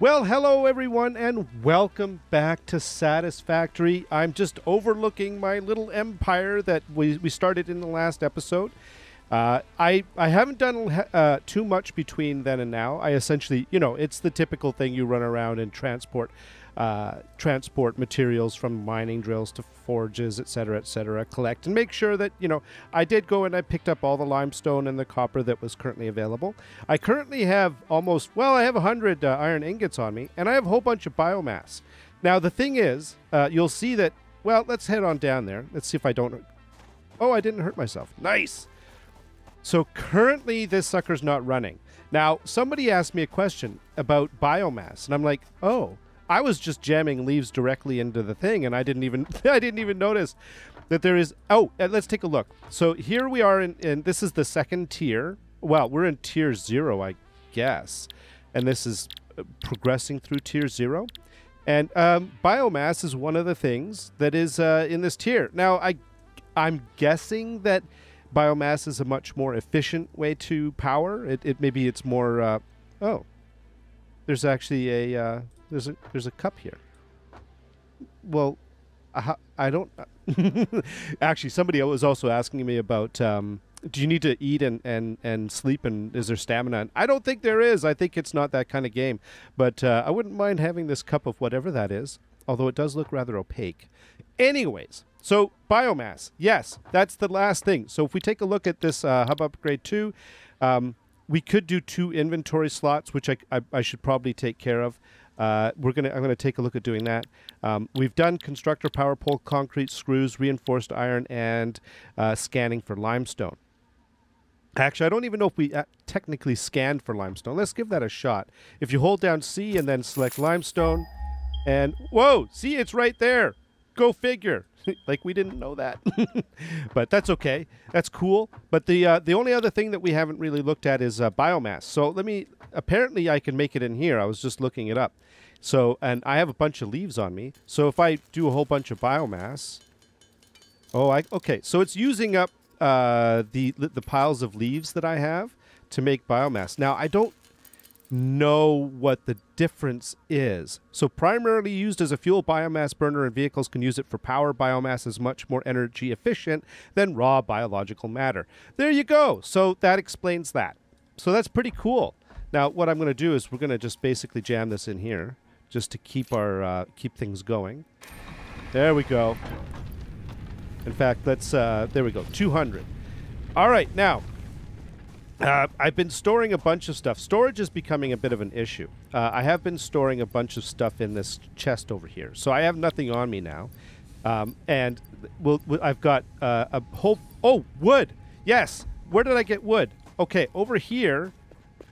Well, hello everyone, and welcome back to Satisfactory. I'm just overlooking my little empire that we started in the last episode. I haven't done too much between then and now. I essentially, it's the typical thing: you run around and transport materials from mining drills to forges, etc., collect and make sure that, I did go and I picked up all the limestone and the copper that was currently available. I currently have I have 100 iron ingots on me, and I have a whole bunch of biomass. Now, the thing is, you'll see that, let's head on down there. Let's see if I don't... Oh, I didn't hurt myself. Nice! So currently, this sucker's not running. Now, somebody asked me a question about biomass, and I'm like, oh... I was just jamming leaves directly into the thing, and I didn't even notice that there is... Oh, let's take a look. So here we are in this is the second tier. Well, we're in tier 0, I guess. And this is progressing through tier 0. And biomass is one of the things that is in this tier. Now, I'm guessing that biomass is a much more efficient way to power. Maybe it's more... oh, there's actually a... There's a cup here. Well, I don't... Actually, somebody was also asking me about, do you need to eat and sleep, and is there stamina? And I don't think there is. I think it's not that kind of game. But I wouldn't mind having this cup of whatever that is, although it does look rather opaque. Anyways, so biomass. Yes, that's the last thing. So if we take a look at this Hub Upgrade 2, we could do 2 inventory slots, which I should probably take care of. I'm gonna take a look at doing that. We've done constructor power pole, concrete screws, reinforced iron, and scanning for limestone. Actually, I don't even know if we technically scanned for limestone. Let's give that a shot. If you hold down C and then select limestone, and whoa, see, it's right there. Go figure. Like we didn't know that. But that's okay. That's cool. But the only other thing that we haven't really looked at is biomass. So apparently I can make it in here. I was just looking it up. So, and I have a bunch of leaves on me. So if I do a whole bunch of biomass, okay. So it's using up the piles of leaves that I have to make biomass. Now, I don't know what the difference is. So primarily used as a fuel, biomass burner and vehicles can use it for power. Biomass is much more energy efficient than raw biological matter. There you go. So that explains that. So that's pretty cool. Now what I'm going to do is we're going to just basically jam this in here just to keep our keep things going. There we go. In fact, let's there we go. 200. All right, now I've been storing a bunch of stuff. Storage is becoming a bit of an issue. I have been storing a bunch of stuff in this chest over here. So I have nothing on me now. And I've got a whole... Oh, wood! Yes! Where did I get wood? Okay, over here,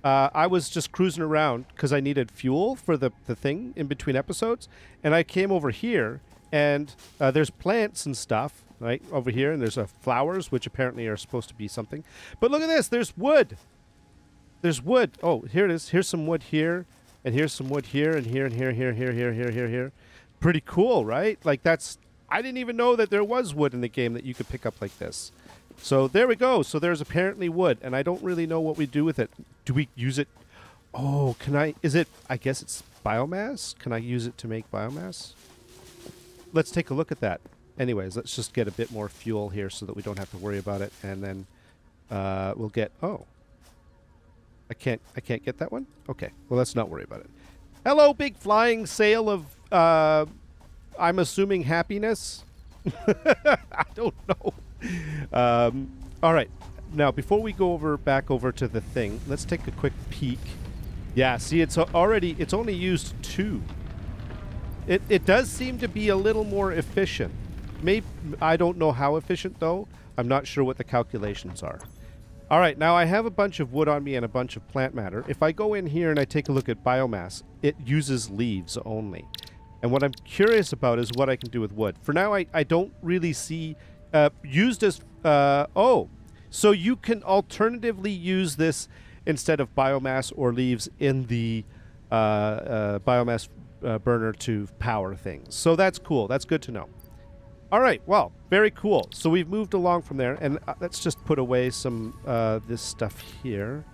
I was just cruising around because I needed fuel for the thing in between episodes. And I came over here, and there's plants and stuff. Right over here, and there's flowers, which apparently are supposed to be something. But look at this, there's wood. There's wood. Oh, here it is. Here's some wood here, and here's some wood here, and here, and here, here. Pretty cool, right? Like that's... I didn't even know that there was wood in the game that you could pick up like this. So there we go. So there's apparently wood, and I don't really know what we do with it. Do we use it? Oh, can I... Is it... I guess it's biomass? Can I use it to make biomass? Let's take a look at that. Anyways, let's just get a bit more fuel here so that we don't have to worry about it, and then we'll get... Oh, I can't get that one. Okay, well, let's not worry about it. Hello, big flying sail of I'm assuming happiness. I don't know. All right, now before we go back over to the thing, let's take a quick peek. Yeah, see, it's only used 2. It does seem to be a little more efficient. Maybe, I don't know how efficient, though. I'm not sure what the calculations are. All right, now I have a bunch of wood on me and a bunch of plant matter. If I go in here and I take a look at biomass, it uses leaves only. And what I'm curious about is what I can do with wood. For now, I don't really see used as... oh, so you can alternatively use this instead of biomass or leaves in the biomass burner to power things. So that's cool. That's good to know. All right, well, very cool. So we've moved along from there, and let's just put away some this stuff here.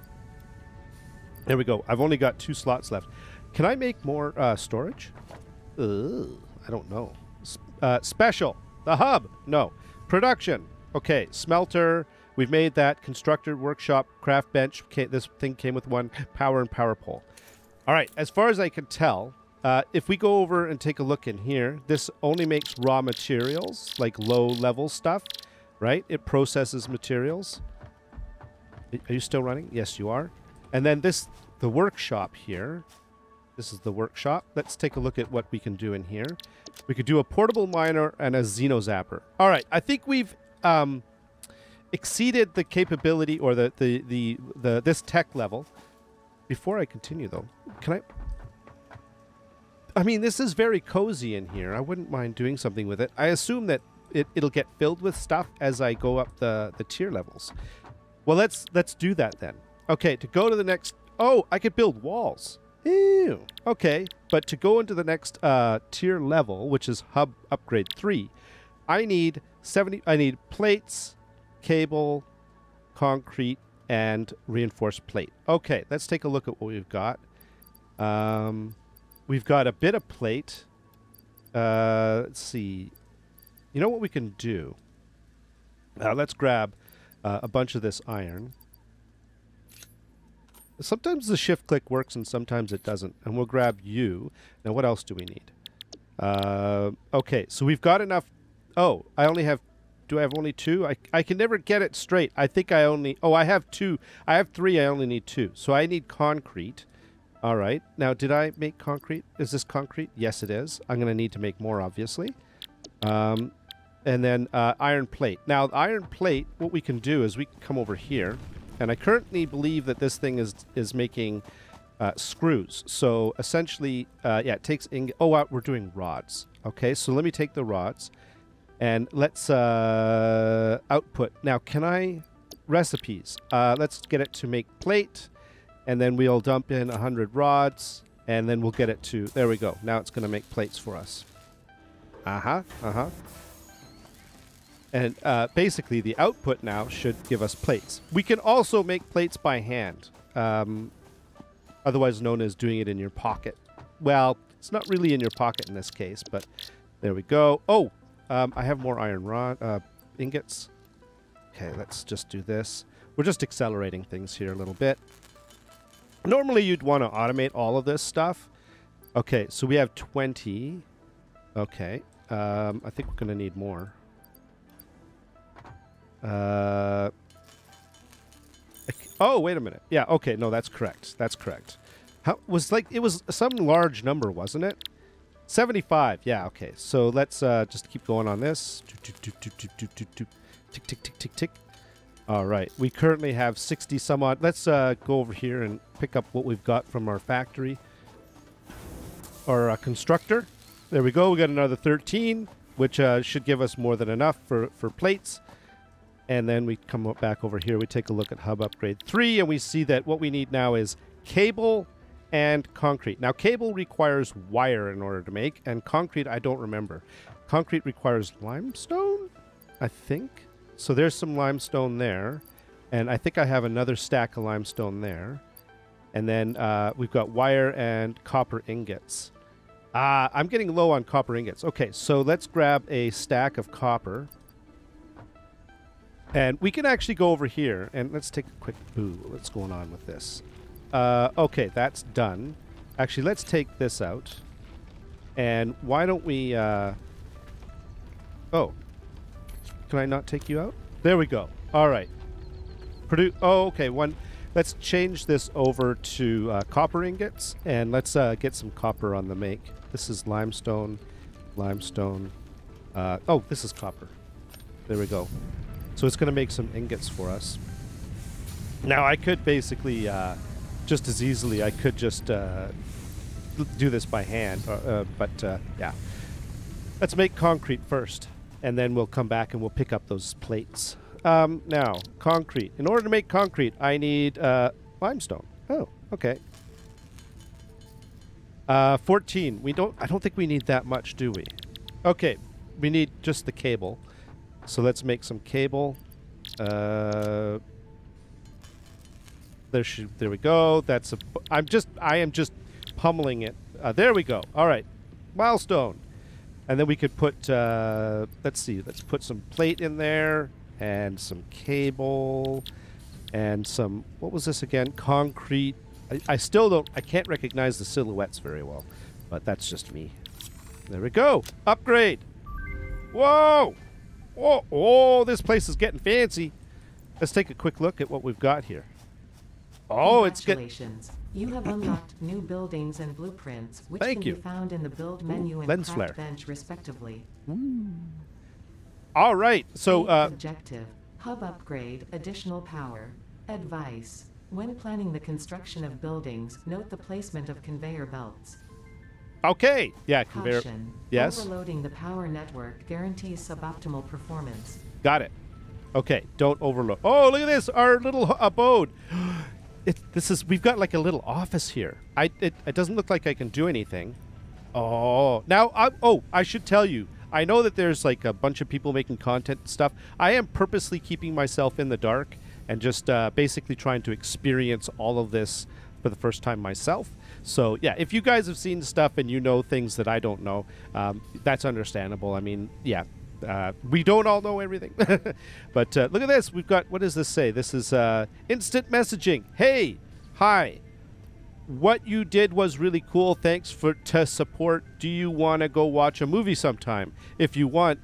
There we go. I've only got 2 slots left. Can I make more storage? I don't know. Special. The hub. No. Production. Okay. Smelter. We've made that. Constructor, workshop, craft bench. Okay, this thing came with one. Power and power pole. All right. As far as I can tell, if we go over and take a look in here, this only makes raw materials, like low-level stuff, right? It processes materials. Are you still running? Yes, you are. And then the workshop here. This is the workshop. Let's take a look at what we can do in here. We could do a portable miner and a xenozapper. All right. I think we've exceeded the capability or this tech level. Before I continue, though, can I mean, this is very cozy in here. I wouldn't mind doing something with it. I assume that it'll get filled with stuff as I go up the tier levels. Well, let's do that then. Okay, to go to the next... Oh, I could build walls. Ew. Okay, but to go into the next tier level, which is Hub Upgrade 3, I need plates, cable, concrete, and reinforced plate. Okay, let's take a look at what we've got. We've got a bit of plate. Let's see. You know what we can do? Let's grab a bunch of this iron. Sometimes the shift click works and sometimes it doesn't. And we'll grab you. Now, what else do we need? Okay, so we've got enough. Oh, I only have... Do I have only 2? I can never get it straight. I think I only... Oh, I have 2. I have 3. I only need 2. So I need concrete. All right. Now, did I make concrete? Is this concrete? Yes, it is. I'm going to need to make more, obviously. And then iron plate. Now, iron plate, what we can do is we can come over here. And I currently believe that this thing is making screws. So essentially, yeah, it takes... Oh, we're doing rods. Okay, so let me take the rods. And let's output. Now, can I... Recipes. Let's get it to make plate. And then we'll dump in 100 rods. And then we'll get it to... There we go. Now it's going to make plates for us. And basically, the output now should give us plates. We can also make plates by hand. Otherwise known as doing it in your pocket. Well, it's not really in your pocket in this case, but there we go. Oh! I have more iron rod ingots. Okay, let's just do this. We're just accelerating things here a little bit. Normally, you'd want to automate all of this stuff. Okay, so we have 20. Okay, I think we're going to need more. Oh, wait a minute. Yeah, okay, no, that's correct. That's correct. It was some large number, wasn't it? 75. Yeah, okay. So let's just keep going on this. Tick, tick, tick, tick, tick. All right. We currently have 60 some odd. Let's go over here and pick up what we've got from our factory. Or constructor. There we go. We got another 13, which should give us more than enough for plates. And then we come back over here. We take a look at Hub Upgrade 3, and we see that what we need now is cable and concrete. Now, cable requires wire in order to make, and concrete, I don't remember. Concrete requires limestone, I think. So there's some limestone there, and I think I have another stack of limestone there. And then we've got wire and copper ingots. I'm getting low on copper ingots. Okay, so let's grab a stack of copper. And we can actually go over here, and let's take a quick... Ooh, what's going on with this? Okay, that's done. Actually, let's take this out. And why don't we... Oh. Can I not take you out? There we go. All right. Oh, okay. Let's change this over to copper ingots, and let's get some copper on the make. This is limestone. Limestone. Oh, this is copper. There we go. So it's going to make some ingots for us. Now, I could basically... just as easily, I could just do this by hand, but yeah. Let's make concrete first, and then we'll come back and we'll pick up those plates. Now, concrete. In order to make concrete, I need limestone. Oh, okay. 14. I don't think we need that much, do we? Okay, we need just the cable. So let's make some cable. There we go. I am just pummeling it. There we go. All right. Milestone. And then we could put, let's see, let's put some plate in there and some cable and some, what was this again? Concrete. I still don't, I can't recognize the silhouettes very well, but that's just me. There we go. Upgrade. Whoa. Whoa. Oh, this place is getting fancy. Let's take a quick look at what we've got here. Oh, it's getting... Congratulations. You have unlocked new buildings and blueprints, which Thank can you. be found in the build menu and lens craft flare. bench, respectively. All right. So, Objective: hub upgrade, additional power. Advice: when planning the construction of buildings, note the placement of conveyor belts. okay. Yeah, conveyor. Caution: Yes. overloading the power network guarantees suboptimal performance. Got it. Okay, don't overload. Oh, look at this, our little abode. We've got like a little office here. It doesn't look like I can do anything. Oh, now, I should tell you, I know that there's like a bunch of people making content and stuff. I am purposely keeping myself in the dark and just basically trying to experience all of this for the first time myself. So yeah, if you guys have seen stuff and you know things that I don't know, that's understandable. I mean, yeah. We don't all know everything. But look at this. We've got, what does this say? This is instant messaging. Hey, hi. What you did was really cool. Thanks to support. Do you want to go watch a movie sometime? If you want.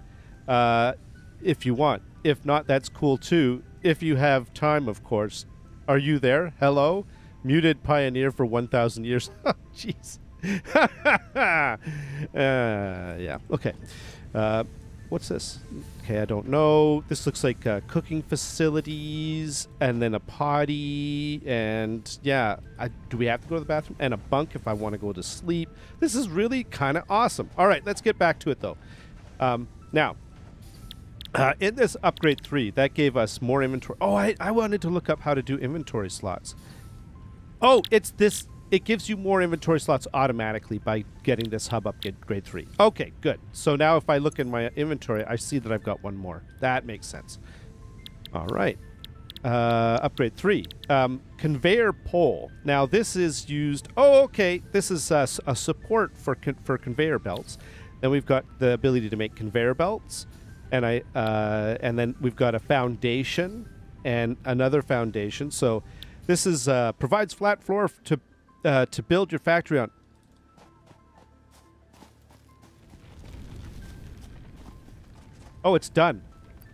If not, that's cool too. If you have time, of course. Are you there? Hello? Muted pioneer for 1,000 years. Oh, jeez. Yeah. Okay. What's this? Okay, I don't know. This looks like cooking facilities and then a potty and yeah. Do we have to go to the bathroom? And a bunk if I want to go to sleep. This is really kind of awesome. All right, let's get back to it though. Now, in this upgrade 3, that gave us more inventory. Oh, I wanted to look up how to do inventory slots. Oh, it's this. It gives you more inventory slots automatically by getting this hub upgrade 3. Okay, good. So now if I look in my inventory, I see that I've got one more. That makes sense. All right. Upgrade 3. Conveyor pole. Now this is used... Oh, okay. This is a support for conveyor belts. Then we've got the ability to make conveyor belts. And then we've got a foundation and another foundation. So this is provides flat floor to build your factory on. Oh, it's done.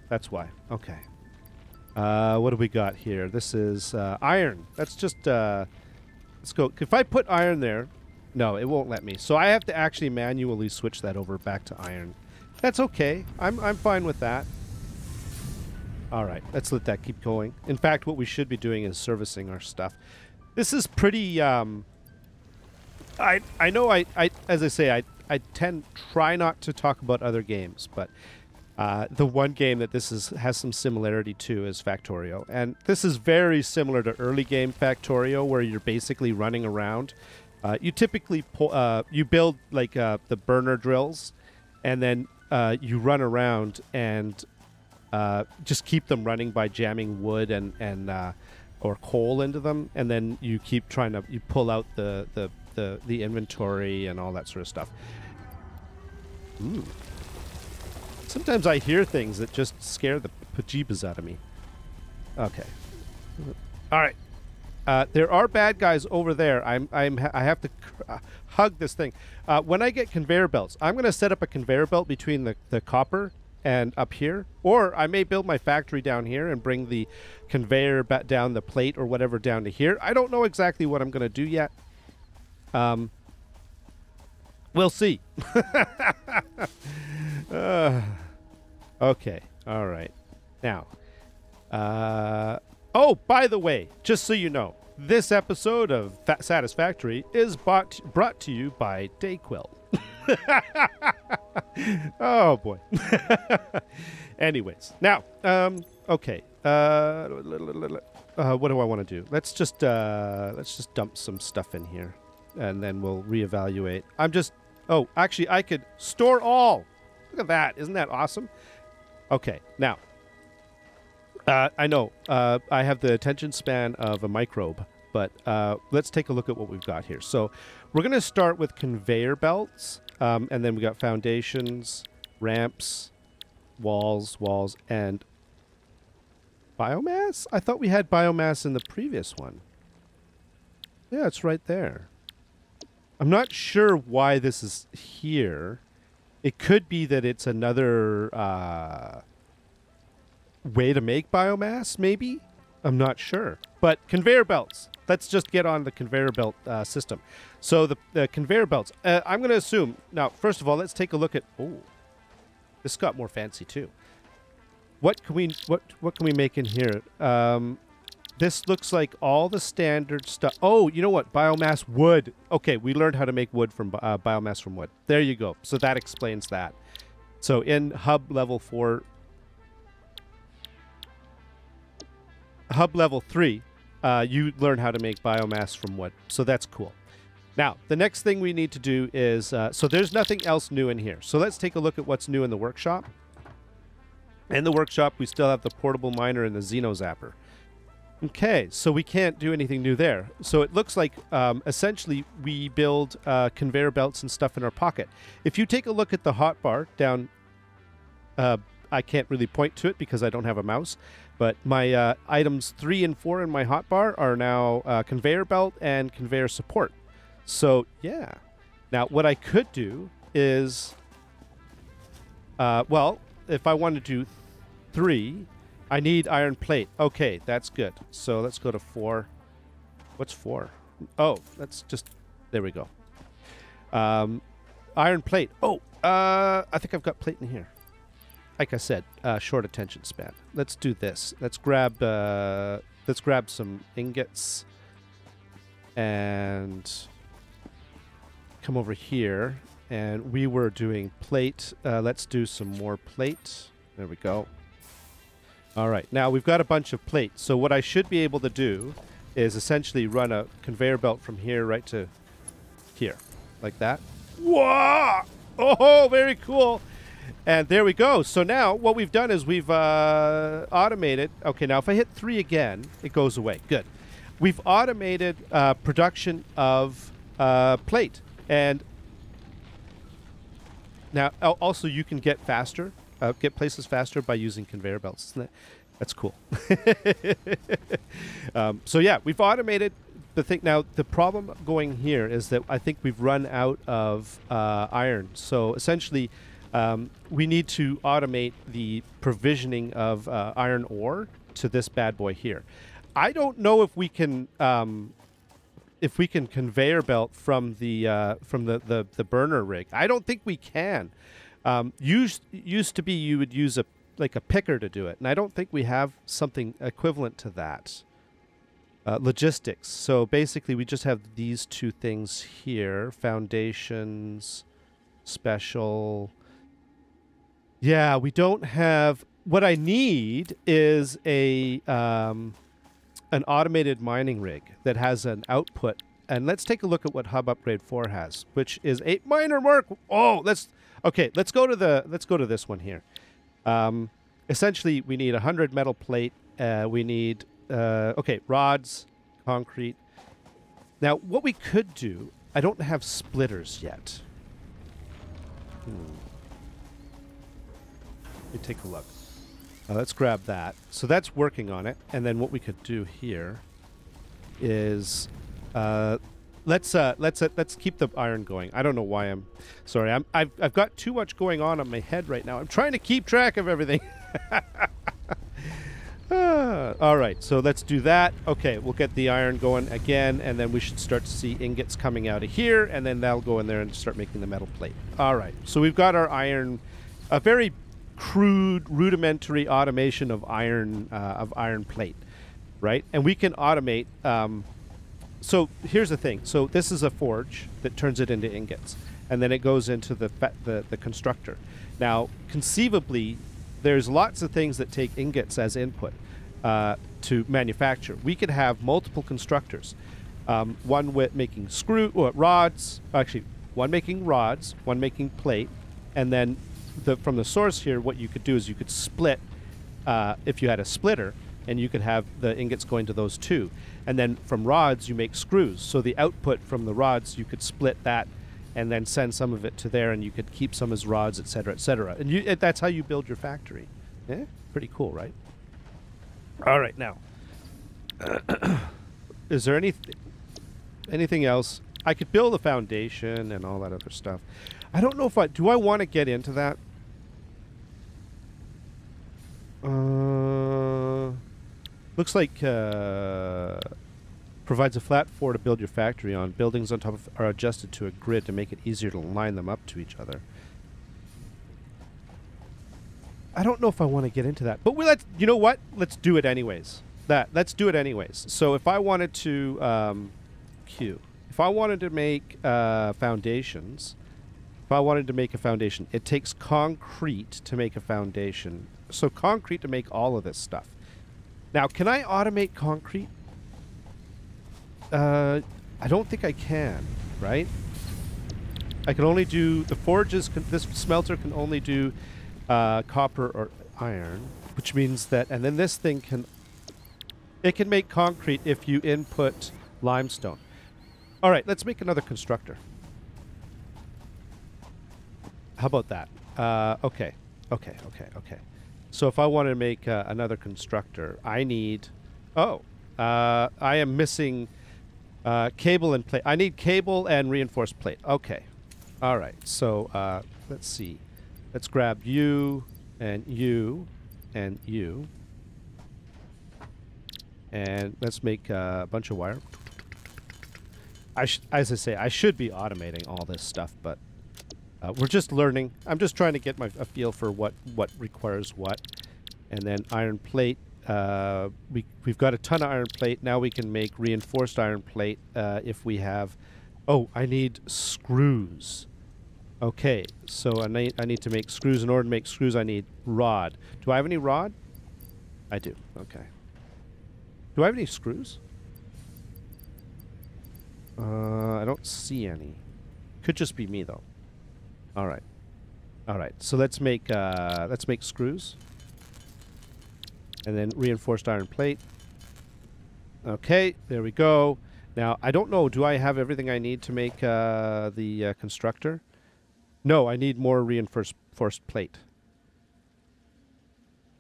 That's why. Okay. What do we got here? This is iron. That's just... let's go. If I put iron there... No, it won't let me. So I have to actually manually switch that over back to iron. That's okay. I'm fine with that. All right. Let's let that keep going. In fact, what we should be doing is servicing our stuff. This is pretty, I know as I say, I try not to talk about other games, but the one game that this has some similarity to is Factorio. And this is very similar to early game Factorio, where you're basically running around. You typically you build like the burner drills, and then you run around and just keep them running by jamming wood and or coal into them, and then you keep trying to pull out the inventory and all that sort of stuff. Ooh. Sometimes I hear things that just scare the bejeebas out of me. Okay. All right. There are bad guys over there. I have to hug this thing. When I get conveyor belts, I'm going to set up a conveyor belt between the copper and up here, or I may build my factory down here and bring the conveyor down the plate or whatever down to here. I don't know exactly what I'm going to do yet. We'll see. Okay. All right. Now, oh, by the way, just so you know, this episode of Satisfactory is brought to you by Dayquil. Oh boy. Anyways, now, okay. What do I want to do? Let's just dump some stuff in here, and then we'll reevaluate. Oh, actually, I could store all. Look at that! Isn't that awesome? Okay, now. I know I have the attention span of a microbe, but let's take a look at what we've got here. So we're going to start with conveyor belts, and then we got foundations, ramps, walls, and biomass? I thought we had biomass in the previous one. Yeah, it's right there. I'm not sure why this is here. It could be that it's another way to make biomass, maybe? I'm not sure. But conveyor belts. Let's just get on the conveyor belt system. So the conveyor belts. I'm going to assume... Now, first of all, let's take a look at... Oh, this got more fancy, too. What can we make in here? This looks like all the standard stuff. Oh, you know what? Biomass wood. Okay, we learned how to make wood from biomass from wood. There you go. So that explains that. So in hub level 4, hub level 3, you learn how to make biomass from wood. So that's cool. Now, the next thing we need to do is, so there's nothing else new in here. So let's take a look at what's new in the workshop. In the workshop, we still have the portable miner and the Xeno Zapper. Okay, so we can't do anything new there. So it looks like, essentially, we build conveyor belts and stuff in our pocket. If you take a look at the hotbar down, I can't really point to it because I don't have a mouse, but my items 3 and 4 in my hotbar are now conveyor belt and conveyor support. So, yeah. Now, what I could do is, well, if I want to do 3... I need iron plate. Okay, that's good. So let's go to 4. What's 4? Oh, that's just... There we go. Iron plate. Oh, I think I've got plate in here. Like I said, short attention span. Let's do this. Let's grab some ingots and come over here. And we were doing plate. Let's do some more plate. There we go. All right, now we've got a bunch of plates. So what I should be able to do is essentially run a conveyor belt from here right to here, like that. Whoa! Oh, very cool. And there we go. So now what we've done is we've automated. Okay, now if I hit 3 again, it goes away. Good. We've automated production of plate. And now also you can get faster. Get places faster by using conveyor belts. Isn't that's cool. So yeah, we've automated the thing. Now the problem going here is that I think we've run out of iron. So essentially, we need to automate the provisioning of iron ore to this bad boy here. I don't know if we can conveyor belt from the burner rig. I don't think we can. Used to be you would use a picker to do it, and I don't think we have something equivalent to that. Logistics. So basically, we just have these 2 things here: foundations, special. Yeah, we don't have. What I need is an automated mining rig that has an output. And let's take a look at what Hub Upgrade 4 has, which is 8 miner work. Oh, okay, let's go to this one here. Essentially, we need 100 metal plate. We need rods, concrete. Now, what we could do, I don't have splitters yet. Let me take a look. Let's grab that. So that's working on it. And then what we could do here is let's keep the iron going. I don't know why I'm sorry. I've got too much going on my head right now. I'm trying to keep track of everything. All right, so let's do that. Okay, we'll get the iron going again, and then we should start to see ingots coming out of here, and then that'll go in there and start making the metal plate. All right, so we've got our iron, a very crude, rudimentary automation of iron plate, right? And we can automate. So here's the thing. So this is a forge that turns it into ingots, and then it goes into the constructor. Now, conceivably, there's lots of things that take ingots as input to manufacture. We could have multiple constructors, one with making rods, actually one making rods, one making plate, and then from the source here, what you could do is you could split, if you had a splitter, and you could have the ingots going to those two. And then from rods, you make screws. So the output from the rods, you could split that and then send some of it to there, and you could keep some as rods, et cetera, et cetera. And that's how you build your factory. Yeah? Pretty cool, right? All right, now. Is there anything else? I could build a foundation and all that other stuff. I don't know if do I want to get into that? Looks like provides a flat floor to build your factory on. Buildings on top of are adjusted to a grid to make it easier to line them up to each other. I don't know if I want to get into that, but you know what? Let's do it anyways. Let's do it anyways. So if I wanted to if I wanted to make foundations, if I wanted to make a foundation, it takes concrete to make a foundation. So concrete to make all of this stuff. Now, can I automate concrete? I don't think I can, right? I can only do the forges. This smelter can only do copper or iron, which means that, and then this thing can make concrete if you input limestone. All right, let's make another constructor. How about that? Okay. So if I want to make another constructor, I need... I am missing cable and plate. I need cable and reinforced plate. Okay. All right. So let's see. Let's grab you and you and you. And let's make a bunch of wire. As I say, I should be automating all this stuff, but we're just learning. I'm just trying to get a feel for what requires what. And then iron plate. We've got a ton of iron plate. Now we can make reinforced iron plate if we have... Oh, I need screws. Okay, so I need to make screws. In order to make screws, I need rod. Do I have any rod? I do. Okay. Do I have any screws? I don't see any. Could just be me though. All right. All right. So let's make screws. And then reinforced iron plate. Okay, there we go. Now, I don't know, do I have everything I need to make the constructor? No, I need more reinforced plate.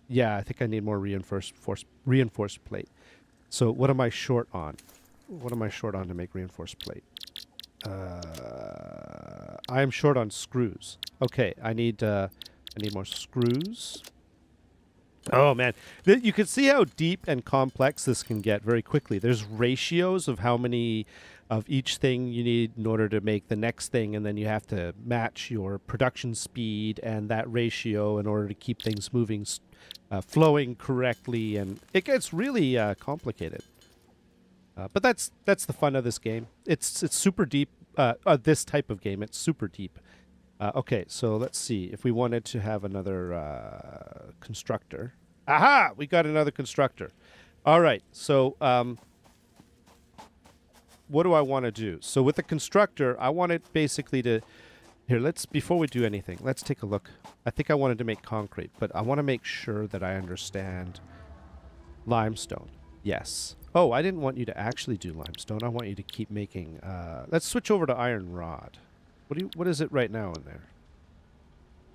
Yeah, I think I need more reinforced plate. So what am I short on? What am I short on to make reinforced plate? I am short on screws. Okay, I need more screws. Oh man, you can see how deep and complex this can get very quickly. There's ratios of how many of each thing you need in order to make the next thing, and then you have to match your production speed and that ratio in order to keep things moving, flowing correctly, and it gets really complicated. But that's the fun of this game. It's super deep. This type of game, it's super deep. Okay, so let's see. If we wanted to have another constructor. Aha! We got another constructor. All right, so what do I want to do? So with the constructor, I want it basically to... Here, before we do anything, let's take a look. I think I wanted to make concrete, but I want to make sure that I understand limestone. Yes. Oh, I didn't want you to actually do limestone. I want you to keep making... let's switch over to iron rod. What is it right now in there?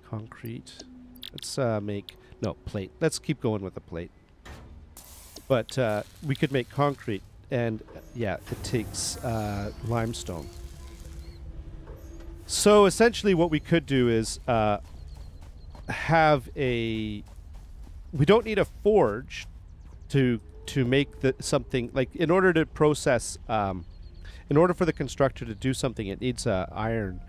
Concrete. Let's make... No, plate. Let's keep going with the plate. But we could make concrete, and yeah, it takes limestone. So essentially what we could do is have a... We don't need a forge to make something... Like, in order to process... in order for the constructor to do something, it needs iron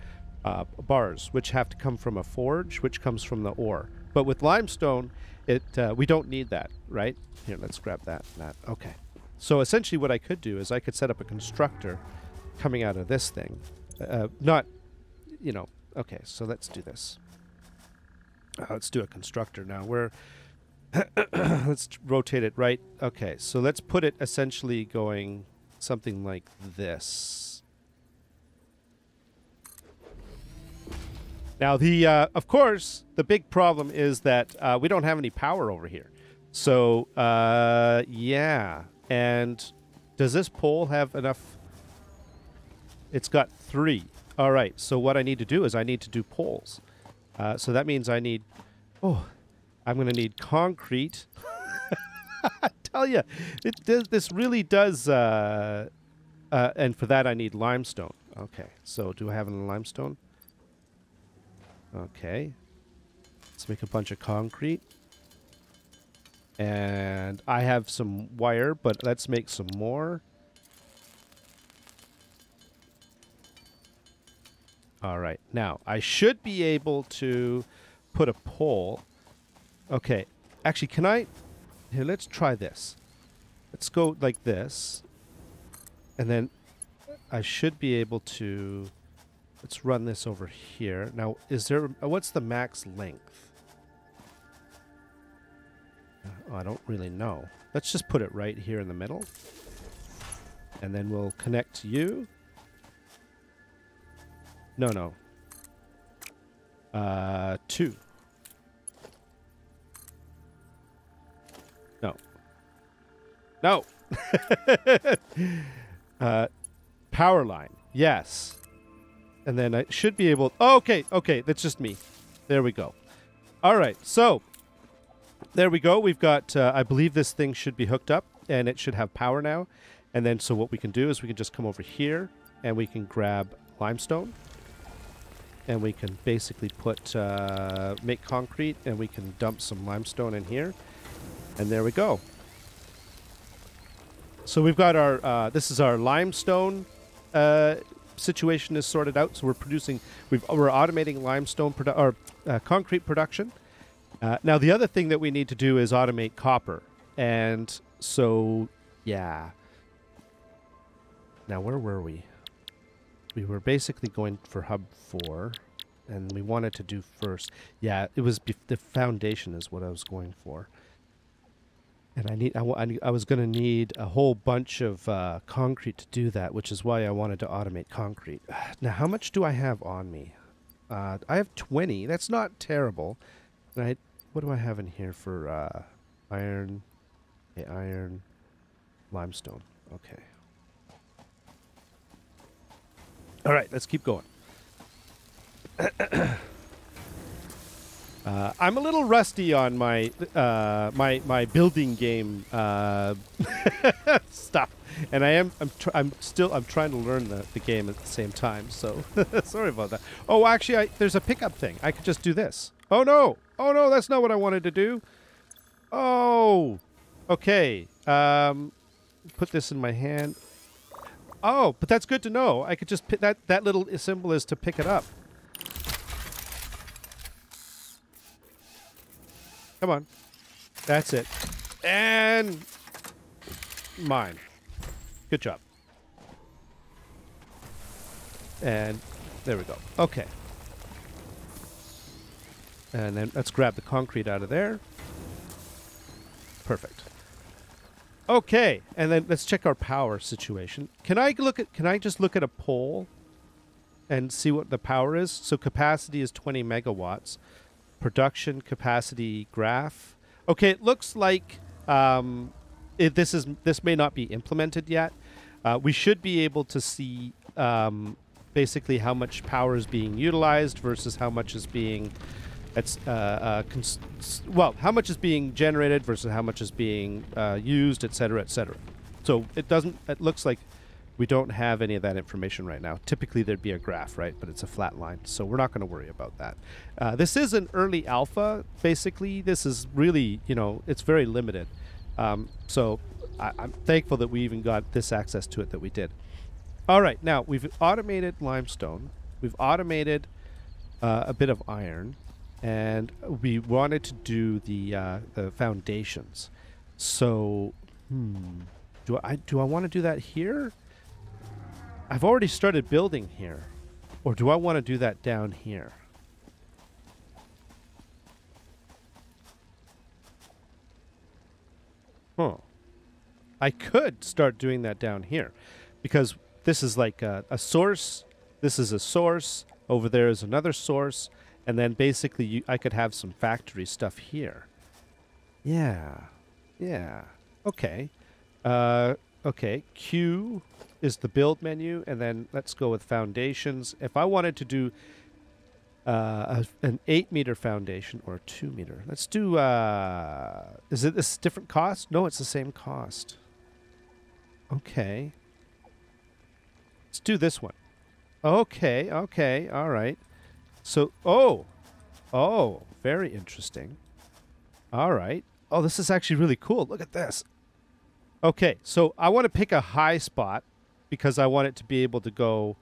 bars, which have to come from a forge, which comes from the ore. But with limestone, we don't need that, right? Here, let's grab that. Okay. So essentially what I could do is I could set up a constructor coming out of this thing. Not, you know... Okay, so let's do this. Let's do a constructor now. Let's rotate it right. Okay, so let's put it essentially going... something like this. Now, of course, the big problem is that we don't have any power over here. So, yeah. And does this pole have enough? It's got 3. All right. So what I need to do is I need to do poles. So that means I need... Oh, I'm going to need concrete. I tell you, this really does... and for that, I need limestone. Okay. So do I have any limestone? Okay. Let's make a bunch of concrete. And I have some wire, but let's make some more. All right. Now, I should be able to put a pole. Okay. Actually, can I... Here, let's try this. Let's go like this. And then I should be able to... Let's run this over here. Now, is there... what's the max length? Oh, I don't really know. Let's just put it right here in the middle. And then we'll connect to you. No. 2. No. Power line. Yes. And then I should be able... Oh, okay. That's just me. There we go. All right. So, there we go. We've got... I believe this thing should be hooked up, and it should have power now. And then, so what we can do is we can just come over here, and we can grab limestone. And we can basically put... make concrete, and we can dump some limestone in here. And there we go. So we've got our... this is our limestone... situation is sorted out, so we're producing, we're automating limestone concrete production. Now the other thing that we need to do is automate copper, and so yeah. Now where were we? We were basically going for hub 4, and we wanted to do first. Yeah, it was the foundation is what I was going for. And I was going to need a whole bunch of concrete to do that, which is why I wanted to automate concrete. Now, how much do I have on me? I have 20. That's not terrible. And what do I have in here for iron? Okay, iron, limestone. Okay. All right, let's keep going. I'm a little rusty on my my building game stuff, and I'm trying to learn the game at the same time. So sorry about that. Oh, actually, there's a pickup thing. I could just do this. Oh no! That's not what I wanted to do. Oh, okay. Put this in my hand. Oh, but that's good to know. I could just pick that little symbol is to pick it up. Come on. That's it. And mine. Good job. And there we go. Okay. And then let's grab the concrete out of there. Perfect. Okay. And then let's check our power situation. Can I just look at a pole and see what the power is? So capacity is 20 megawatts. Production capacity graph. Okay, it looks like this may not be implemented yet. We should be able to see basically how much power is being utilized versus how much is being how much is being generated versus how much is being used, etc., etc. So it looks like we don't have any of that information right now. Typically, there'd be a graph, right? But it's a flat line, so we're not going to worry about that. This is an early alpha, basically. This is really, it's very limited. So I'm thankful that we even got this access to it that we did. All right, now we've automated limestone. We've automated a bit of iron, and we wanted to do the foundations. So, do I want to do that here? I've already started building here. Or do I want to do that down here? Huh. I could start doing that down here. Because this is like a source. This is a source. Over there is another source. And then basically I could have some factory stuff here. Yeah. Yeah. Okay. Okay. Q is the build menu, and then let's go with foundations. If I wanted to do an 8-meter foundation or a 2-meter, let's do. Is it this different cost? No, it's the same cost. Okay. Let's do this one. Okay. Okay. All right. So, oh, very interesting. All right. Oh, this is actually really cool. Look at this. Okay, so I want to pick a high spot because I want it to be able to go,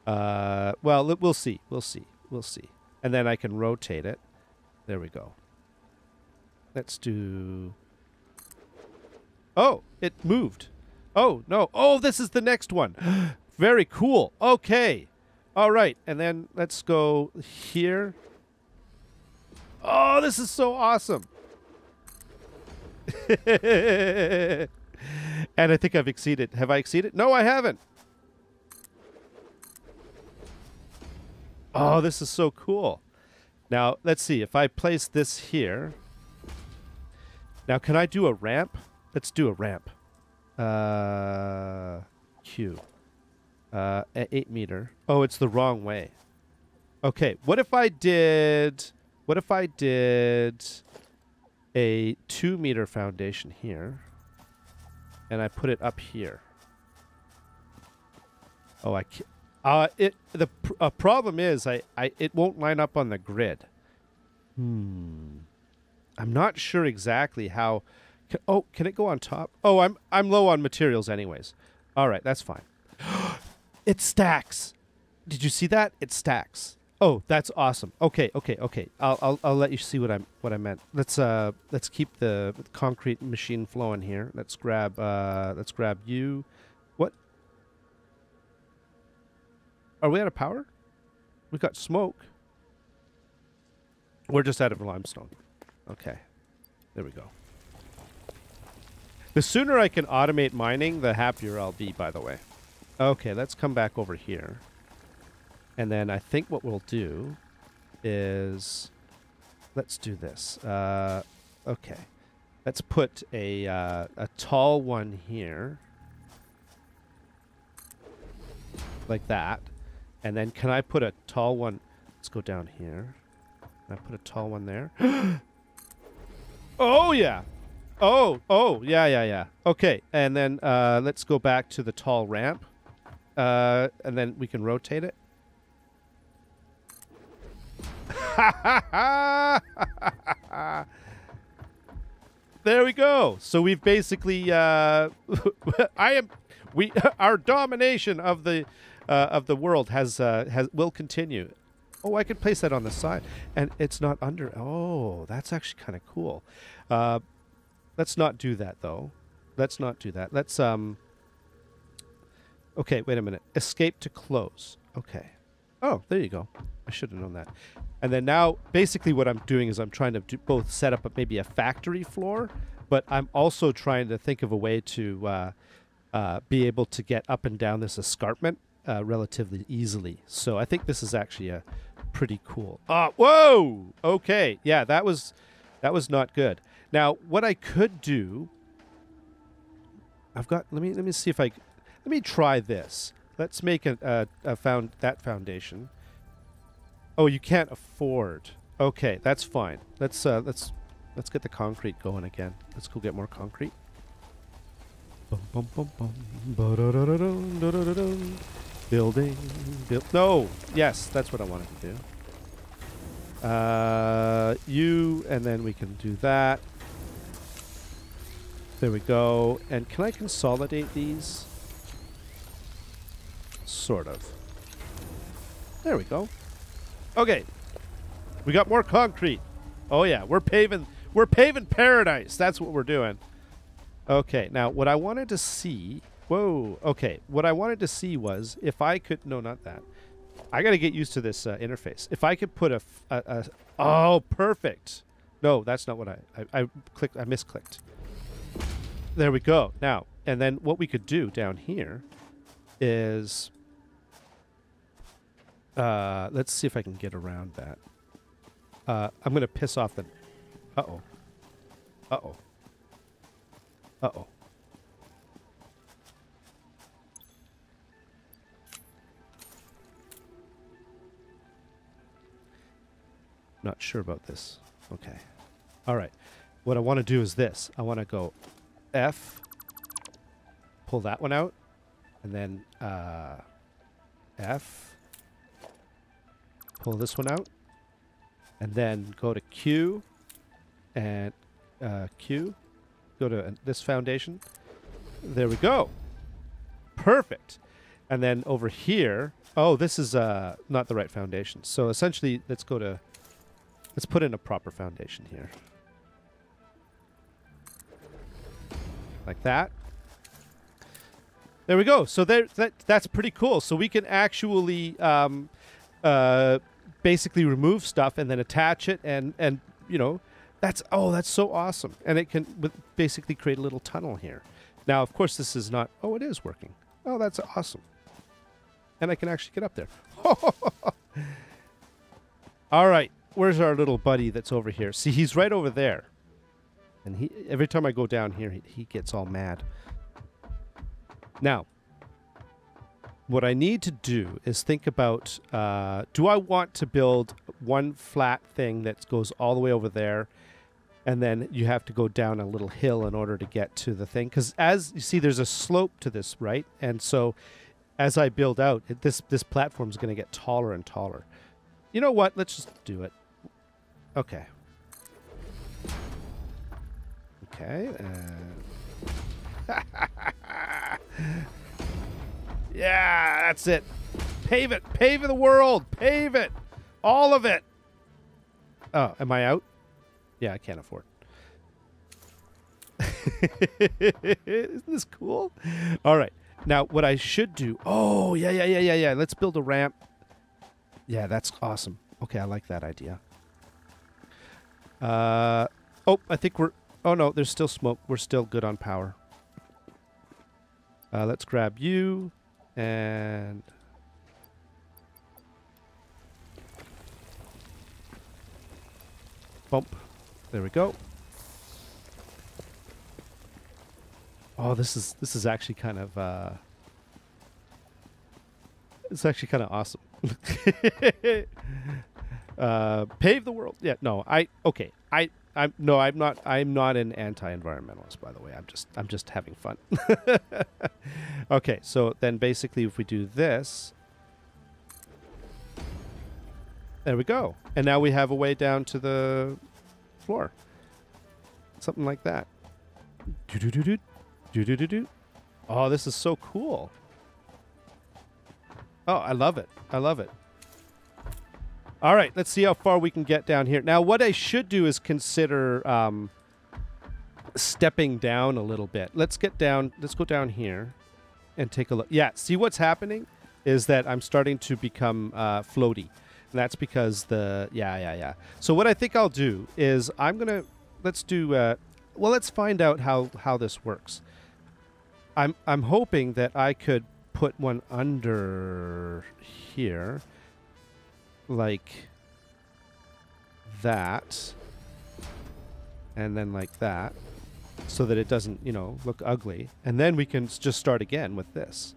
well, we'll see. We'll see. We'll see. And then I can rotate it. There we go. Let's do... Oh, it moved. Oh, no. Oh, this is the next one. Very cool. Okay. All right. And then let's go here. Oh, this is so awesome. And I think I've exceeded. Have I exceeded? No, I haven't. Oh, this is so cool. Now, let's see. If I place this here. Now, can I do a ramp? Let's do a ramp. Q. At 8 meter. Oh, it's the wrong way. Okay, what if I did... What if I did a 2-meter foundation here, and I put it up here? Oh, I can't. The problem is it won't line up on the grid. I'm not sure exactly how. Can it go on top? Oh, I'm low on materials, anyways. All right, that's fine. It stacks. Did you see that? It stacks. Oh, that's awesome. Okay. I'll let you see what I meant. Let's keep the concrete machine flowing here. Let's grab you. What? Are we out of power? We got smoke. We're just out of limestone. Okay. There we go. The sooner I can automate mining, the happier I'll be, by the way. Okay, let's come back over here. And then I think what we'll do is, let's do this. Okay, let's put a tall one here, like that. And then can I put a tall one? Let's go down here. Can I put a tall one there? Oh yeah. Oh yeah. Okay, and then let's go back to the tall ramp, and then we can rotate it. There we go. So we've basically our domination of the world will continue. Oh, I could place that on the side, and it's not under. Oh, that's actually kind of cool. Let's not do that though. Let's not do that. Let's Okay, wait a minute. Escape to close. Okay. Oh, there you go. I should have known that. And then now, basically what I'm doing is I'm trying to both set up maybe a factory floor, but I'm also trying to think of a way to be able to get up and down this escarpment relatively easily. So I think this is actually a pretty cool. Whoa! Okay, yeah, that was not good. Now, what I could do, let me see if let me try this. Let's make that foundation. Oh, you can't afford. Okay, that's fine. Let's get the concrete going again. Let's go get more concrete. Building. No. Yes, that's what I wanted to do. And then we can do that. There we go. And can I consolidate these? Sort of. There we go. Okay. We got more concrete. Oh yeah, we're paving paradise. That's what we're doing. Okay, now what I wanted to see, okay. What I wanted to see was if I could, no, not that. I got to get used to this interface. If I could put oh, perfect. No, that's not what I misclicked. There we go. Now, and then what we could do down here is, let's see if I can get around that. I'm going to piss off the... Uh-oh. Uh-oh. Not sure about this. Okay. All right. What I want to do is this. I want to go F, pull that one out, and then F, pull this one out, and then go to Q, and Q, go to this foundation. There we go. Perfect. And then over here, oh, this is not the right foundation. So essentially, let's put in a proper foundation here. Like that. There we go. So that's pretty cool. So we can actually basically remove stuff and then attach it, and you know, that's so awesome. And it can basically create a little tunnel here. Now, of course, this is not. Oh, it is working. Oh, that's awesome. And I can actually get up there. All right. Where's our little buddy that's over here? See, he's right over there. And every time I go down here, he gets all mad. Now, what I need to do is think about, do I want to build one flat thing that goes all the way over there, and then you have to go down a little hill in order to get to the thing? Because as you see, there's a slope to this, right? And so as I build out, this platform is going to get taller and taller. You know what? Let's just do it. Okay. Okay. Yeah, that's it. Pave it. Pave the world. Pave it. All of it. Oh, am I out? Yeah, I can't afford. Isn't this cool? All right. Now, what I should do... Oh, yeah. Let's build a ramp. Yeah, that's awesome. Okay, I like that idea. Oh, I think we're... Oh, no, there's still smoke. We're still good on power. Let's grab you and... Bump. There we go. Oh, this is actually kind of it's actually kind of awesome. Pave the world. Yeah, no, okay. I'm not an anti-environmentalist, by the way. I'm just having fun. Okay, so then basically if we do this, there we go. And now we have a way down to the floor. Something like that. Do-do-do-do. Oh, this is so cool. Oh, I love it. I love it. All right, let's see how far we can get down here. Now, what I should do is consider stepping down a little bit. Let's get down. Let's go down here and take a look. Yeah, see what's happening is that I'm starting to become floaty. And that's because the... Yeah. So what I think I'll do is I'm going to... Let's do... well, let's find out how this works. I'm hoping that I could put one under here. Like that. And then like that. So that it doesn't, you know, look ugly. And then we can just start again with this.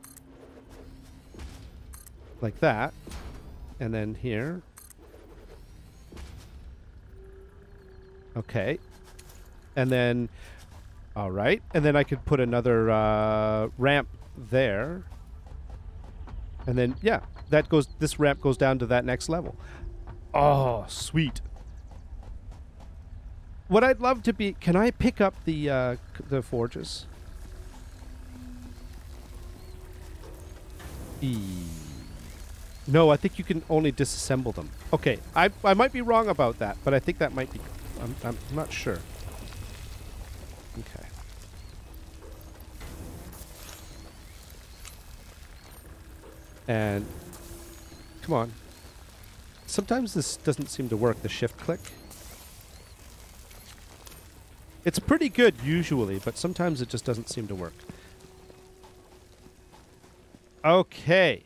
Like that. And then here. Okay. And then, all right. And then I could put another ramp there. And then, yeah, this ramp goes down to that next level. Oh, sweet. What I'd love to be, can I pick up the forges? No, I think you can only disassemble them. Okay, I might be wrong about that, but I think that might be... I'm not sure. Okay. And... Come on. Sometimes this doesn't seem to work, the shift click. It's pretty good usually, but sometimes it just doesn't seem to work. Okay.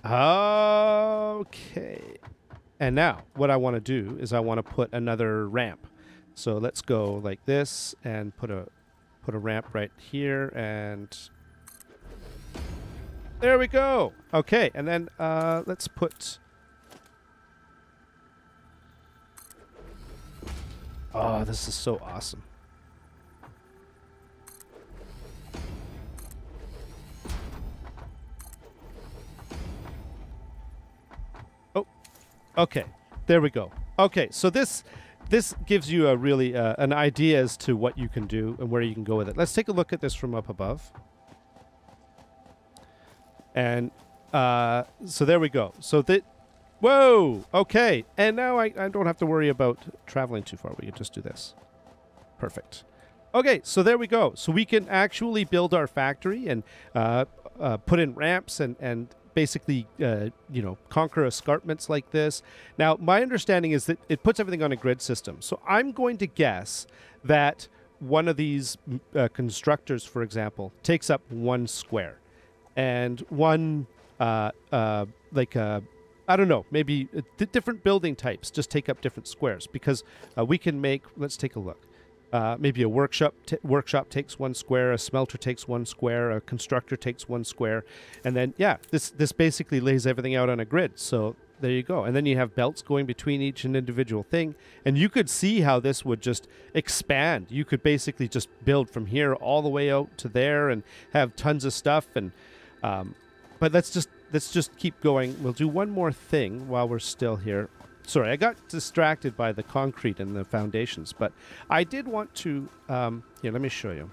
Okay. And now, what I want to do is I want to put another ramp. So let's go like this and put a ramp right here, and there we go. Okay, and then let's put. Oh, this is so awesome. Oh, okay. There we go. Okay, so this gives you a really an idea as to what you can do and where you can go with it. Let's take a look at this from up above. And so there we go. So that, whoa, okay. And now I don't have to worry about traveling too far. We can just do this. Perfect. Okay, so there we go. So we can actually build our factory and put in ramps and basically, you know, conquer escarpments like this. Now, my understanding is that it puts everything on a grid system. So I'm going to guess that one of these constructors, for example, takes up 1 square. And one, I don't know, maybe different building types just take up different squares. Because we can make, let's take a look. Maybe a workshop takes 1 square, a smelter takes 1 square, a constructor takes 1 square, and then yeah, this basically lays everything out on a grid. So there you go, and then you have belts going between each individual thing, and you could see how this would just expand. You could basically just build from here all the way out to there and have tons of stuff. And but let's just keep going. We'll do one more thing while we're still here. Sorry, I got distracted by the concrete and the foundations, but I did want to, here, let me show you.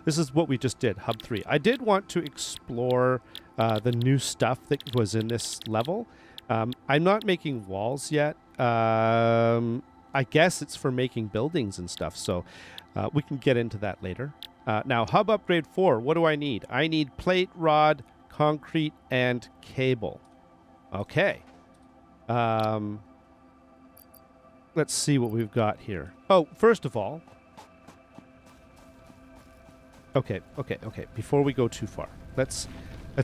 This is what we just did, Hub 3. I did want to explore the new stuff that was in this level. I'm not making walls yet. I guess it's for making buildings and stuff, so we can get into that later. Now, Hub Upgrade 4, what do I need? I need plate, rod, concrete, and cable. Okay. Let's see what we've got here. Oh, first of all, okay. Before we go too far, let's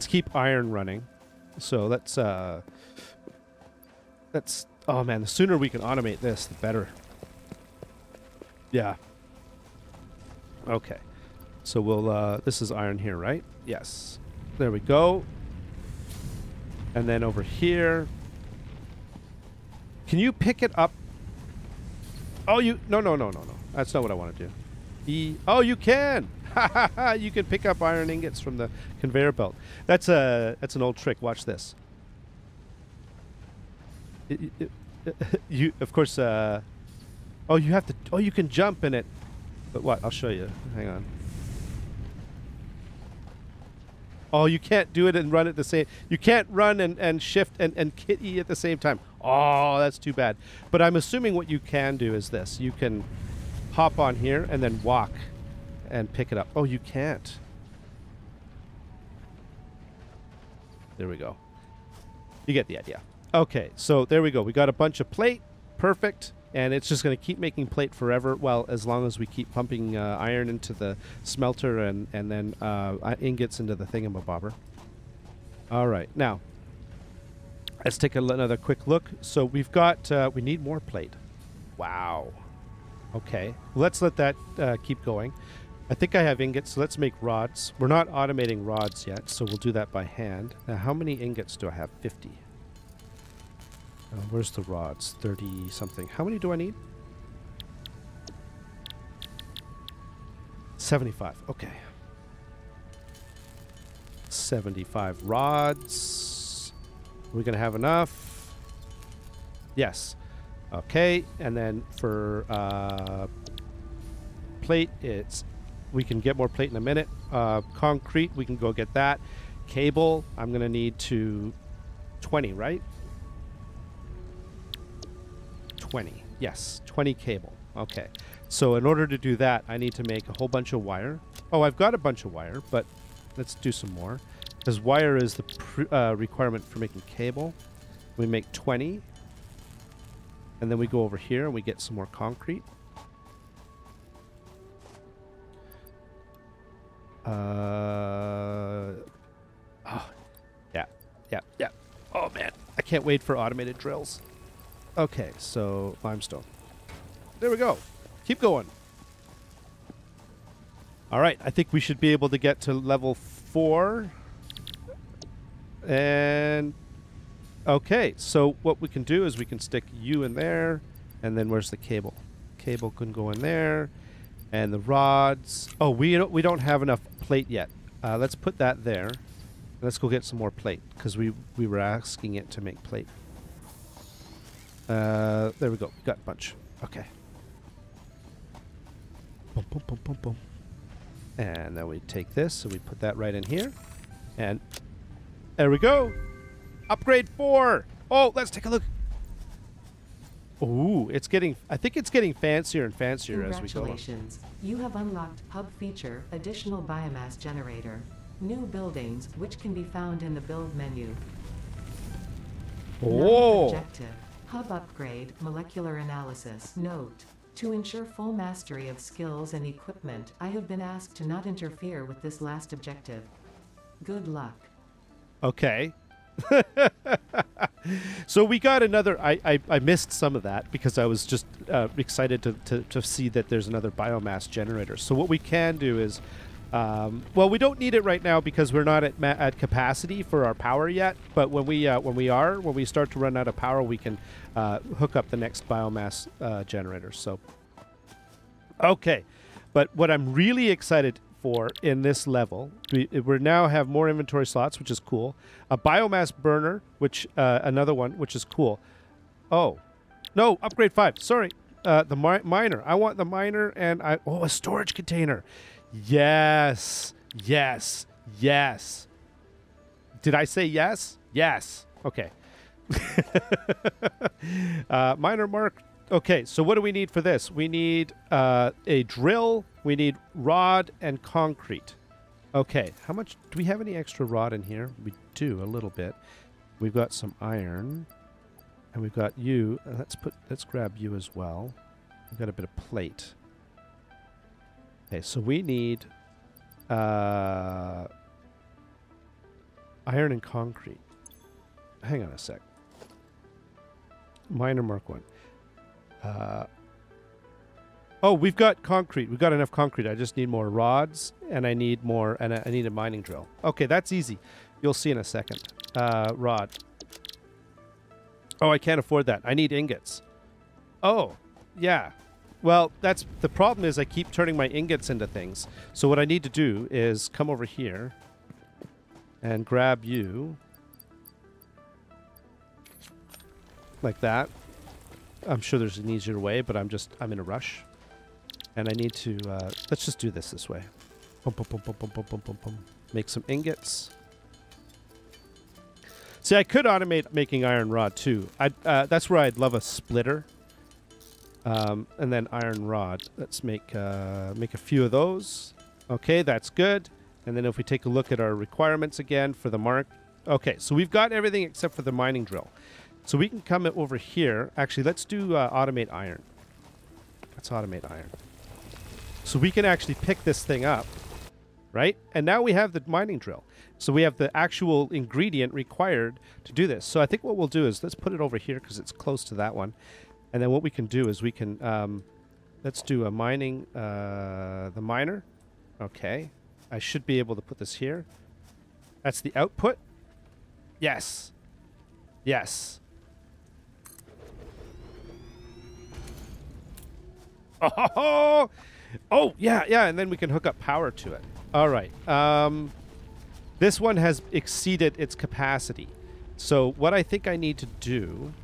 keep iron running. So let's. Oh man, the sooner we can automate this, the better. Yeah. Okay. So we'll. This is iron here, right? Yes. There we go. And then over here. Can you pick it up? Oh, you... No. That's not what I want to do. Oh, you can! You can pick up iron ingots from the conveyor belt. That's an old trick. Watch this. You, of course... oh, you have to... Oh, you can jump in it. But what? I'll show you. Hang on. Oh, you can't do it and run at the same... You can't run and shift and kitty at the same time. Oh, that's too bad. But I'm assuming what you can do is this. You can hop on here and then walk and pick it up. Oh, you can't. There we go. You get the idea. Okay, so there we go. We got a bunch of plate. Perfect. And it's just going to keep making plate forever. Well, as long as we keep pumping iron into the smelter and then ingots into the thingamabobber. All right. Now, let's take another quick look. So we've got, we need more plate. Wow. Okay. Let's let that keep going. I think I have ingots, so let's make rods. We're not automating rods yet, so we'll do that by hand. Now, how many ingots do I have? 50. Where's the rods? 30 something. How many do I need? 75. Okay. 75 rods. Are we going to have enough? Yes. Okay. And then for plate, we can get more plate in a minute. Concrete, we can go get that. Cable, I'm going to need 20, right? 20. Yes, 20 cable. Okay. So in order to do that, I need to make a whole bunch of wire. Oh, I've got a bunch of wire, but let's do some more. Because wire is the requirement for making cable. We make 20. And then we go over here and we get some more concrete. Oh, yeah. Oh, man. I can't wait for automated drills. Okay, so limestone. There we go. Keep going. All right. I think we should be able to get to level 4. And okay. So what we can do is we can stick you in there. And then where's the cable? Cable can go in there. And the rods. Oh, we don't have enough plate yet. Let's put that there. Let's go get some more plate because we were asking it to make plate. There we go. We got a bunch. Okay. Boom, boom, boom, boom, boom. And then we take this and we put that right in here. And there we go. Upgrade 4. Oh, let's take a look. Ooh, it's getting, I think it's getting fancier and fancier as we go. Congratulations. You have unlocked Hub Feature, Additional Biomass Generator. New buildings, which can be found in the build menu. Oh. Objective. Hub upgrade, molecular analysis. Note. To ensure full mastery of skills and equipment, I have been asked to not interfere with this last objective. Good luck. Okay. So we got another, I missed some of that because I was just excited to see that there's another biomass generator. So what we can do is, well, we don't need it right now because we're not at capacity for our power yet. But when we start to run out of power, we can hook up the next biomass generator. So, okay. But what I'm really excited for in this level, we now have more inventory slots, which is cool. A biomass burner, which another one, which is cool. Oh, no, upgrade 5. Sorry, the miner. I want the miner, and a storage container. Yes, yes, yes. Did I say yes? Yes. Okay. Miner mark. Okay, so what do we need for this? We need a drill, we need rod, and concrete. Okay, how much, do we have any extra rod in here? We do, a little bit. We've got some iron, and we've got you. Let's grab you as well. We've got a bit of plate. Okay, so we need iron and concrete. Hang on a sec. Miner mark 1. Oh, we've got concrete. We've got enough concrete. I just need more rods, and I need more, and I need a mining drill. Okay, that's easy. You'll see in a second. Rod. Oh, I can't afford that. I need ingots. Oh, yeah. Well, that's the problem is I keep turning my ingots into things. So what I need to do is come over here and grab you like that. I'm sure there's an easier way, but I'm in a rush. And I need to, let's just do this way. Boom, boom, boom, boom, boom, boom, boom, boom, boom. Make some ingots. See, I could automate making iron rod too. That's where I'd love a splitter. And then iron rod. Let's make a few of those. Okay, that's good. And then if we take a look at our requirements again for the mark. Okay, so we've got everything except for the mining drill. So we can come over here. Actually, let's do automate iron. Let's automate iron. So we can actually pick this thing up, right? And now we have the mining drill. So we have the actual ingredient required to do this. So I think what we'll do is let's put it over here because it's close to that one. And then what we can do is we can, let's do a mining, the miner. Okay. I should be able to put this here. That's the output. Yes. Yes. Oh, oh, yeah, yeah, and then we can hook up power to it. All right. This one has exceeded its capacity. So what I think I need to do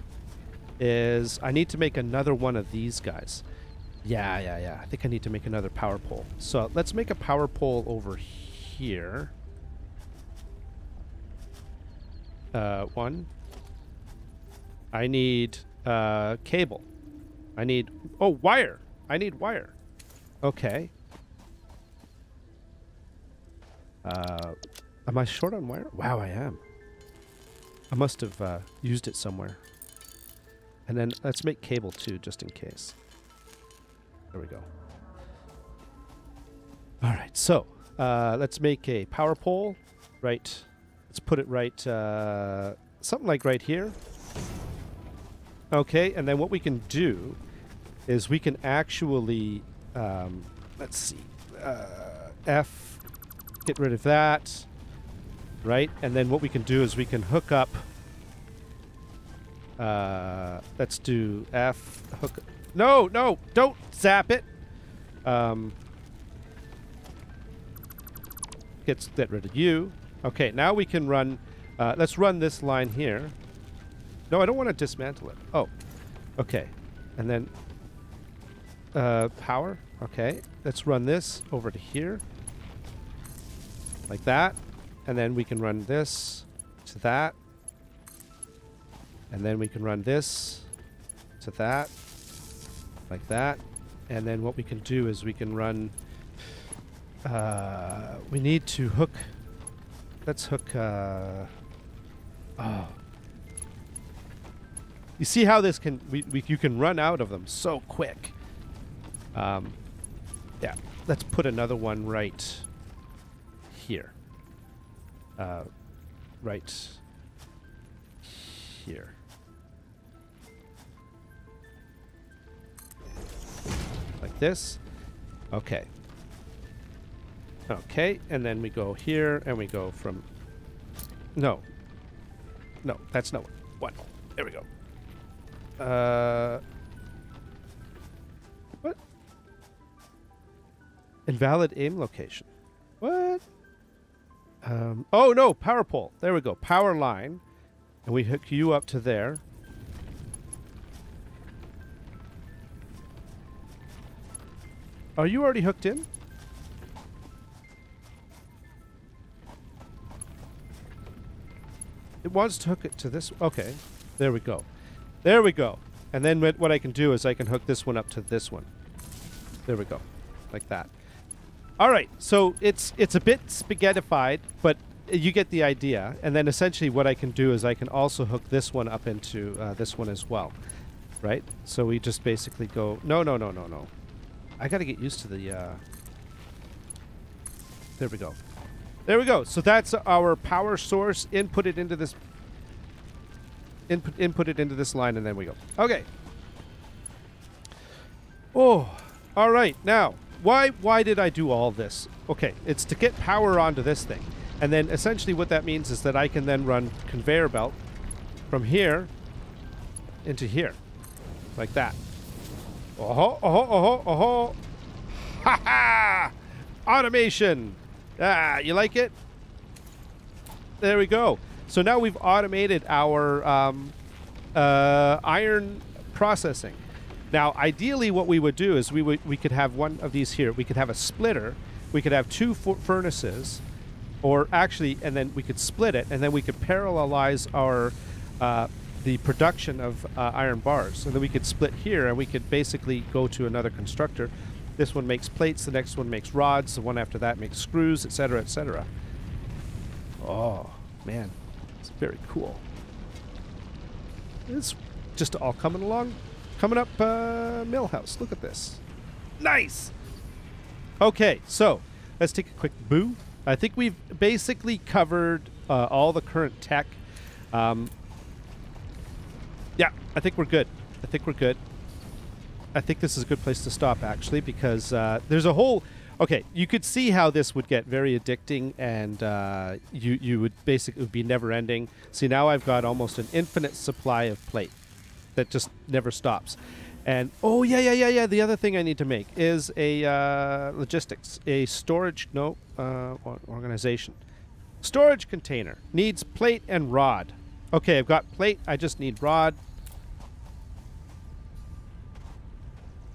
is I need to make another one of these guys. Yeah. I think I need to make another power pole. So let's make a power pole over here. One. I need cable. I need... Oh, wire. I need wire. Okay. Am I short on wire? Wow, I am. I must have used it somewhere. And then let's make cable too, just in case. There we go. All right, so let's make a power pole. Right. Let's put it right, something like right here. Okay, and then what we can do is we can actually, let's see, F, get rid of that, right? And then what we can do is we can hook up, let's do F, hook, no, no, don't zap it. Get rid of you. Okay, now we can run, let's run this line here. No, I don't want to dismantle it. Oh, okay. And then power. Okay, let's run this over to here. Like that. And then we can run this to that. And then we can run this to that. Like that. And then what we can do is we can run... we need to hook... Let's hook... oh. You see how this can... you can run out of them so quick. Yeah. Let's put another one right here. Right here. Like this. Okay. Okay, and then we go here, and we go from... No. No, that's not what. There we go. What? Invalid aim location. What? Oh, no, power pole. There we go. Power line. And we hook you up to there. Are you already hooked in? It wants to hook it to this. Okay. There we go. There we go. And then what I can do is I can hook this one up to this one. There we go. Like that. All right. So it's a bit spaghettified, but you get the idea. And then essentially what I can do is I can also hook this one up into this one as well. Right? So we just basically go... No, no, no, no, no. I got to get used to the... There we go. There we go. So that's our power source. Input it into this... Input it into this line, and then we go. Okay. Oh, all right. Now, why did I do all this? Okay, it's to get power onto this thing. And then essentially what that means is that I can then run conveyor belt from here into here. Like that. Oh-ho, oh-ho, oh-ho, oh-ho. Ha-ha! Automation! Ah, you like it? There we go. So now we've automated our iron processing. Now, ideally what we would do is we could have one of these here. We could have a splitter. We could have two furnaces. Or actually, and then we could split it, and then we could parallelize our the production of iron bars. And then we could split here, and we could basically go to another constructor. This one makes plates, the next one makes rods, the one after that makes screws, etc., etc. Oh, man. It's very cool. It's just all coming along. Coming up Millhouse. Look at this. Nice! Okay, so let's take a quick boo. I think we've basically covered all the current tech. Yeah, I think we're good. I think we're good. I think this is a good place to stop, actually, because there's a whole... Okay, you could see how this would get very addicting, and you would basically be never-ending. See, now I've got almost an infinite supply of plate that just never stops. And, oh, yeah. The other thing I need to make is a logistics, a storage, no, organization. Storage container needs plate and rod. Okay, I've got plate. I just need rod.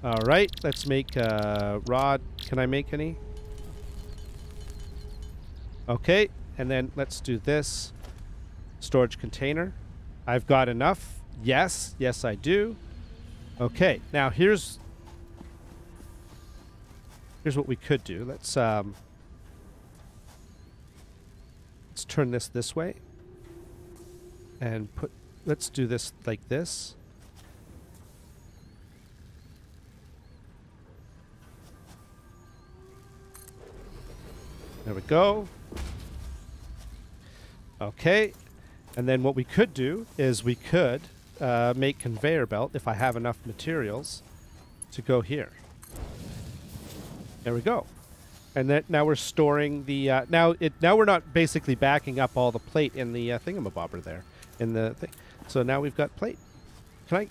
All right, let's make rod. Can I make any? Okay, and then let's do this. Storage container. I've got enough. Yes, I do. Okay, now here's what we could do. Let's turn this way and let's do this like this. There we go. Okay, and then what we could do is we could make conveyor belt if I have enough materials. to go here. There we go. And then now we're storing the now we're not basically backing up all the plate in the thingamabobber there in the thing. So now we've got plate. Can I?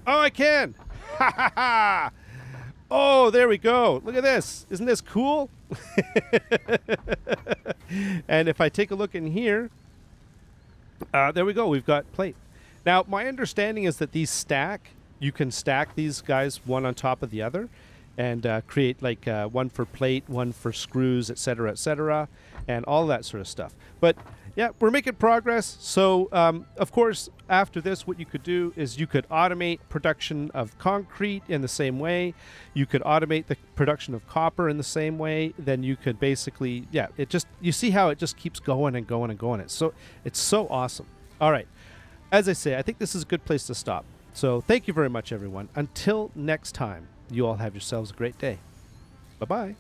Oh, I can! Ha ha ha! Oh, there we go. Look at this. Isn't this cool? And if I take a look in here, there we go. We've got plate. Now, my understanding is that these stack. You can stack these guys one on top of the other and create like one for plate, one for screws, etc., and all that sort of stuff. But yeah, we're making progress. So, of course, after this, what you could do is you could automate production of concrete in the same way. You could automate the production of copper in the same way. Then you could basically, yeah, it just, you see how it just keeps going and going and going. It's so awesome. All right. As I say, I think this is a good place to stop. So thank you very much, everyone. Until next time, you all have yourselves a great day. Bye-bye.